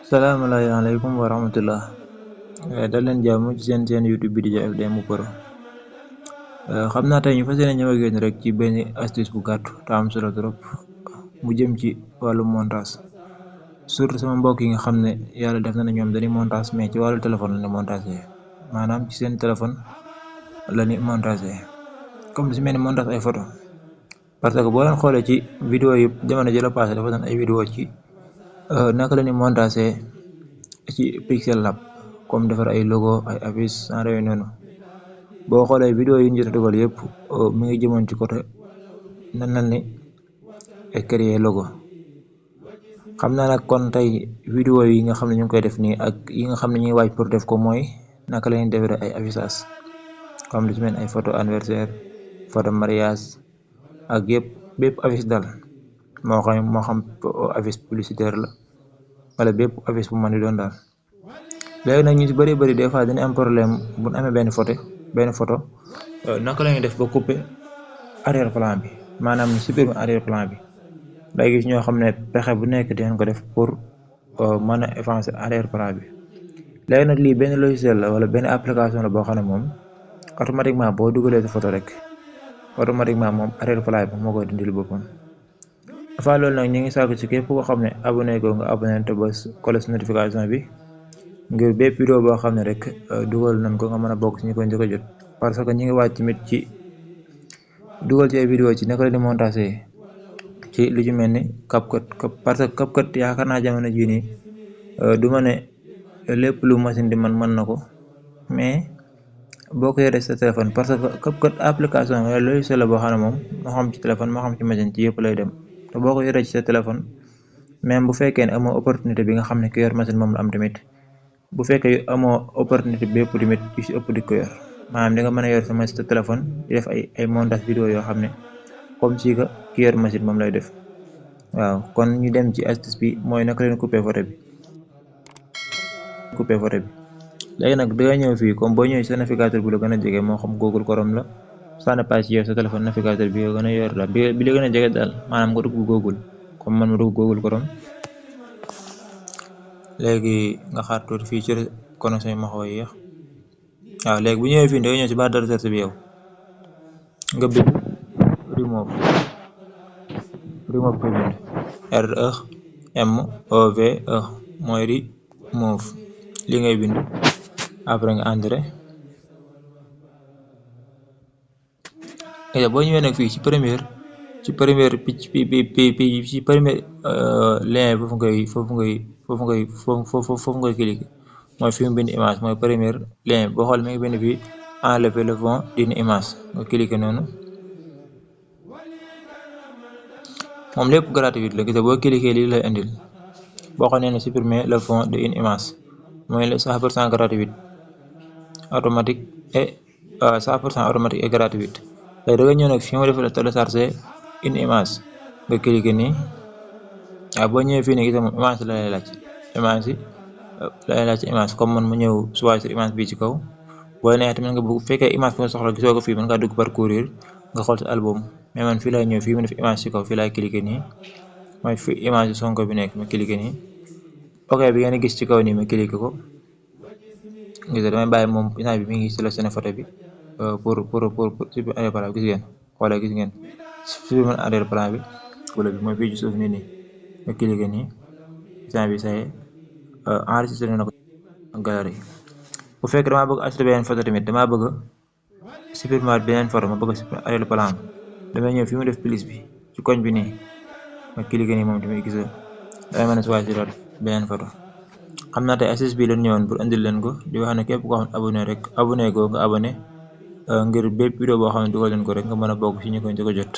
Assalamualaikum warahmatullah. Dal leen jàmm ci seen YouTube bi di Dia FDM Pro. xam naa tey ñu fas yéene ñëw ak yéen rek ci benn astuce bu gàtt te am solo trop mu jëm ci wàllu montage, surtout sama mbokk yi nga xam ne yàlla def na ne ñoom dañuy montage mais ci wàllu téléphone la ñuy montage, maanaam ci seen téléphone la ñuy montage, comme lu si mel ni montage ay photo. parce que boo leen xoolee ci vidéo yi jamono ji la passé dafa doon ay vidéo ci naka la ñuy montage ci Pixel Lab, comme defar ay logo ay affiche en réew noonu. boo xoolee vidéo yi ñu jot a dugal yëpp mi ngi jëmoon ci côté nan la ni créer logo. xam naa nag kon tey vidéo yi nga xam ne ñu ngi koy def nii ak yi nga xam ne ñu ngi waaj pour def ko mooy naka la ñuy defaree ay affichage, comme lu ci mel ay photo anniversaire, photo mariage ak yëpp bépp affiche daal moo xam affiche publicitaire la wala bépp affiche bu mën di doon daal. léegi nag ñu ci bëri des fois dañuy am problème bu ñu amee benn photo naka la ñuy def ba couper arrière plan bi, maanaam ñu supprimer arrière plan bi. day gis ñoo xam ne pexe bu nekk dinañ ko def pour mën a effacer arrière plan bi. léegi nag lii benn logiciel la wala benn application la boo xam ne moom automatiquement boo dugalee sa photo rek automatiquement moom arrière plan bi moo koy dindil boppam. dafa loolu nag ñu ngi sàkku ci képp koo xam ne abonné ko nga abonné te bës cloche notification bi ngir bépp vidéo boo xam ne rek dugal nañ ko nga mën a bokk ci ñu koy njëkk a jot. parce que ñu ngi wàcc tamit ci dugal ci ay vidéo ci naka la di montage ci lu ci mel ni CapCut, parce que CapCut yaakaar naa jamono jii nii du ma ne lépp lu machine di mën na ko, mais boo ko yoree sa téléphone, parce que CapCut application wala logiciel la boo xam ne moom moo xam ci téléphone moo xam ci machine ci yëpp lay dem. te boo ko yoree ci sa téléphone même bu fekkee ne amoo opportunité bi nga xam ne ki yor machine moom la am tamit, bu fekkee amoo opportunité bépp tamit yu si ëpp di ko yor, maanaam di nga mën a yor sama sa téléphone di def ay montage vidéo yoo xam ne comme si que ki yor machine moom lay def. waaw kon ñu dem ci astuce bi mooy naka leen couper photo bi. léegi nag dangay ñëw fii, comme boo ñëwee sa navigateur bu la gën a jege, moo xam Google Chrome la, ça n'est pas ci yow sa téléphone navigateur bi nga gën a yor la bi la gën a jege daal, maanaam nga dugg Google, comme man ma dugg Google Chrome. léegi nga xaar tuuti fii ci connexion yi ma xaw a yéex. waaw léegi bu ñëwee fii dangay ñëw ci barre de recherche bi yow nga bind remove koy bind REMOVE mooy remove li ngay bind après nga entré. boo ñëwee nag fii ci première lien foofu ngay cliquer, mooy fi mu bind image mooy première lien boo xool mi ngi bind fii enlever le fond d'une image, nga cliquer noonu. moom lépp gratuit la, gis boo cliquer lii lay indil. boo xam ne supprimer le fond d'une image mooy le 100% gratuit automatique et 100% automatique et gratuit. léegi da nga ñëw nag fi mu def la télécharger une image nga cliquer nii. waaw boo ñëwee fii nii gis moom image la lay laaj image comme man ma ñëw choisir image bi ci kaw. boo neexee tamit nga bëgg fekkee image bi nga soxla gisoo ko fii mën ngaa dugg parcourir nga xool sa album, mais man fii laay ñëw fii mu def image ci kaw, fii laay cliquer nii mooy fi image Sonko bi nekk ma cliquer nii. ok bi ngeen gis ci kaw nii ma cliquer ko. gis nga damay bàyyi moom image bi mi ngi sélectionné photo bi pour supprimer arrière plan bi. gis ngeen supprimer arrière plan bi wala bi mooy fii ci suuf nii ma cliquer nii. image bi say enregistré na ko galerie. bu fekkee damaa bëgg ajouter beneen photo tamit, damaa bëgg supprimer beneen photo, ma bëgg supprimer arrière plan bi, damay ñëw fi mu def plus bi ci koñ bi nii ma cliquer nii, moom tamit gis nga damay mën a choisir beneen photo. xam naa tey astuce bi leen ñëwoon pour indil leen ko, di wax ne képp koo xam ne abonné ko nga abonné ngir bépp vidéo boo xam ne dugal leen ko rek nga mën a bokk ci ñu ko njëkk a jot.